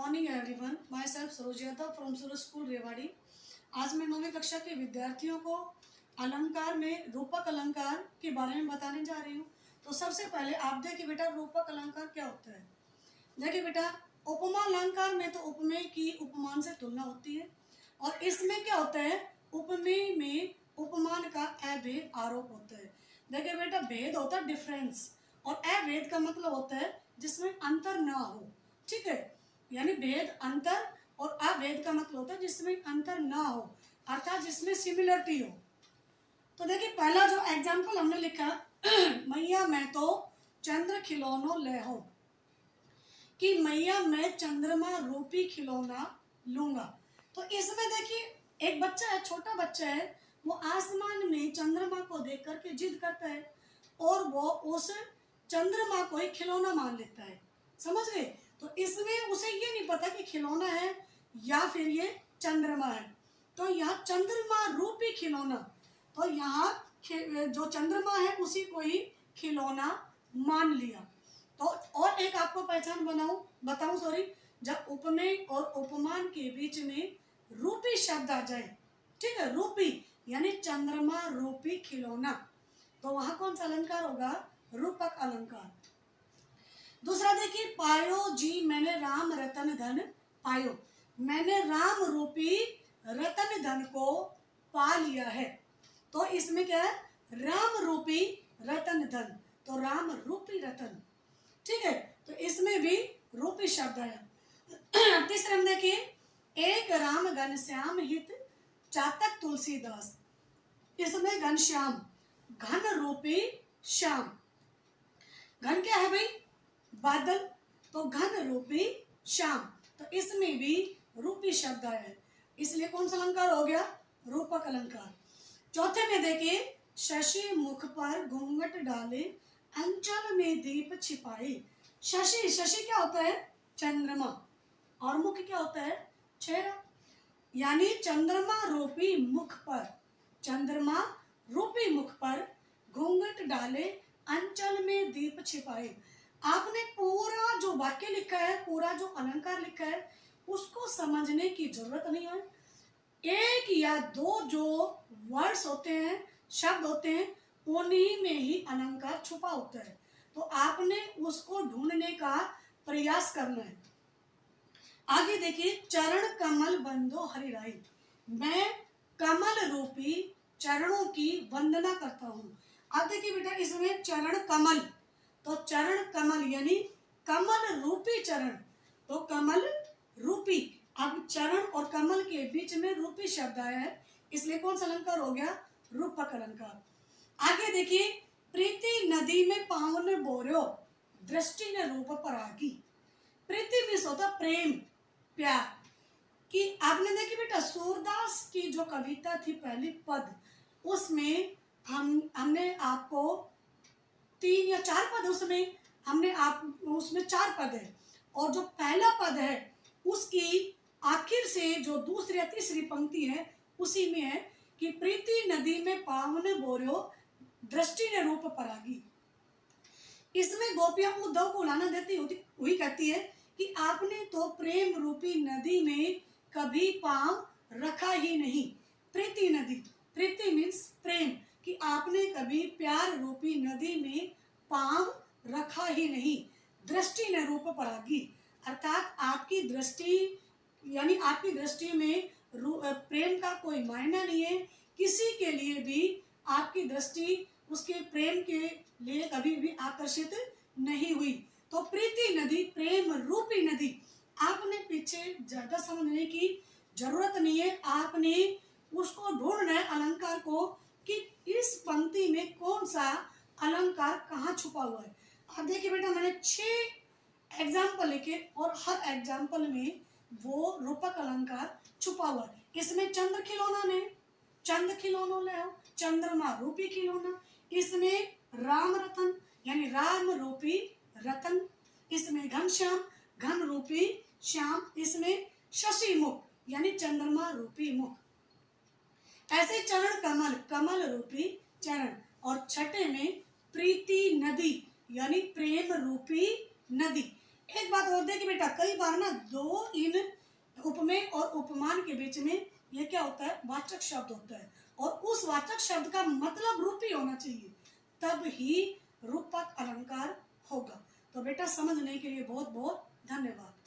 Morning everyone, my self Saroj Yadav from Suraj school Rewari. आज मैं 9वीं कक्षा के विद्यार्थियों को अलंकार में रूपक अलंकार के बारे में बताने जा रही हूँ। तो सबसे पहले आप देखिए बेटा, रूपक अलंकार क्या होता है। देखिए बेटा, उपमा अलंकार में तो उपमेय की उपमान से तुलना होती है, और इसमें क्या होता है, उपमेय में उपमान का अभेद आरोप होता है। देखिए बेटा, भेद होता है डिफरेंस, और अभेद का मतलब होता है जिसमें अंतर ना हो। ठीक है, यानी भेद अंतर, और अभेद का मतलब होता है जिसमें अंतर ना हो, अर्थात जिसमें सिमिलरिटी हो। तो देखिए, पहला जो एग्जाम्पल हमने लिखा मैया मैं तो चंद्र खिलौनो ले हो, कि मैया मैं चंद्रमा रूपी खिलौना लूंगा। तो इसमें देखिए, एक बच्चा है, छोटा बच्चा है, वो आसमान में चंद्रमा को देख करके जिद करता है, और वो उस चंद्रमा को एक खिलौना मान लेता है। समझ गए? तो इसमें उसे ये नहीं पता कि खिलौना है या फिर ये चंद्रमा है। तो यहाँ चंद्रमा रूपी खिलौना, तो यहाँ जो चंद्रमा है उसी को ही खिलौना मान लिया। तो और एक आपको पहचान बताऊं सॉरी, जब उपमेय और उपमान के बीच में रूपी शब्द आ जाए, ठीक है, रूपी यानी चंद्रमा रूपी खिलौना, तो वहां कौन सा अलंकार होगा? रूपक अलंकार। दूसरा देखिए, पायो जी मैंने राम रतन धन पायो, मैंने राम रूपी रतन धन को पा लिया है। तो इसमें क्या है? राम रूपी रतन धन, तो राम रूपी रतन। ठीक है, तो इसमें भी रूपी शब्द आया। तीसरे में देखिए, एक राम घनश्याम हित चातक तुलसीदास, इसमें घनश्याम, घन रूपी श्याम। घन क्या है भाई? बादल, तो घन रूपी श्याम, तो इसमें भी रूपी शब्द आया है, इसलिए कौन सा अलंकार हो गया? रूपक अलंकार। चौथे में देखिए, शशि मुख पर घूंघट डाले अंचल में दीप छिपाए। शशि, शशि क्या होता है? चंद्रमा, और मुख क्या होता है? चेहरा, यानी चंद्रमा रूपी मुख पर, चंद्रमा रूपी मुख पर घूंघट डाले अंचल में दीप छिपाए। आपने पूरा जो वाक्य लिखा है, पूरा जो अलंकार लिखा है, उसको समझने की जरूरत नहीं है। एक या दो जो वर्ड्स होते हैं, शब्द होते हैं, उन्हीं में ही अलंकार छुपा होता है, तो आपने उसको ढूंढने का प्रयास करना है। आगे देखिए, चरण कमल बंदो हरिराई, मैं कमल रूपी चरणों की वंदना करता हूँ। अब देखिए बेटा, इसमें चरण कमल, तो चरण कमल यानी कमल रूपी चरण, तो कमल रूपी। अब चरण और कमल के बीच में रूपी शब्द आया है, इसलिए कौन सा अलंकार हो गया? रूपक अलंकार। आगे देखिए, प्रीति नदी में पावन बोर्यो दृष्टि ने रूप परागी। प्रीति मीन्स होता प्रेम, प्यार। कि आपने देखी बेटा, सूरदास की जो कविता थी पहली पद, उसमें हमने आपको 3 या 4 पद, उसमें 4 पद है, और जो पहला पद है उसकी आखिर से जो दूसरी या तीसरी पंक्ति है, उसी में है कि प्रीति नदी में पावन बोर्यो दृष्टि ने रूप परागी। इसमें गोपियां उद्धव को लाना देती हुई कहती है कि आपने तो प्रेम रूपी नदी में कभी पांव रखा ही नहीं। प्रीति नदी, प्रीति मीन्स प्रेम, कि आपने कभी प्यार रूपी नदी में पांव रखा ही नहीं। दृष्टि ने रूप परागी, अर्थात आपकी दृष्टि, यानी आपकी दृष्टि में प्रेम का कोई मायना नहीं है, किसी के लिए भी आपकी दृष्टि उसके प्रेम के लिए कभी भी आकर्षित नहीं हुई। तो प्रीति नदी, प्रेम रूपी नदी। आपने पीछे ज्यादा समझने की जरूरत नहीं है, आपने उसको ढूंढना है अलंकार को, कि इस पंक्ति में कौन सा अलंकार कहाँ छुपा हुआ है। अब देखिए बेटा, मैंने 6 एग्जाम्पल लिखे, और हर एग्जाम्पल में वो रूपक अलंकार छुपा हुआ है। इसमें चंद्र खिलौना में चंद्र खिलौनो ले आओ, चंद्रमा रूपी खिलौना। इसमें राम रतन यानी राम रूपी रतन। इसमें घनश्याम, घन रूपी श्याम। इसमें शशि मुख यानी चंद्रमा रूपी मुख। ऐसे चरण कमल, कमल रूपी चरण। और छठे में प्रीति नदी यानी प्रेम रूपी नदी। एक बात और देखिए बेटा, कई बार ना दो इन उपमेय और उपमान के बीच में ये क्या होता है, वाचक शब्द होता है, और उस वाचक शब्द का मतलब रूपी होना चाहिए, तब ही रूपक अलंकार होगा। तो बेटा समझने के लिए बहुत बहुत धन्यवाद।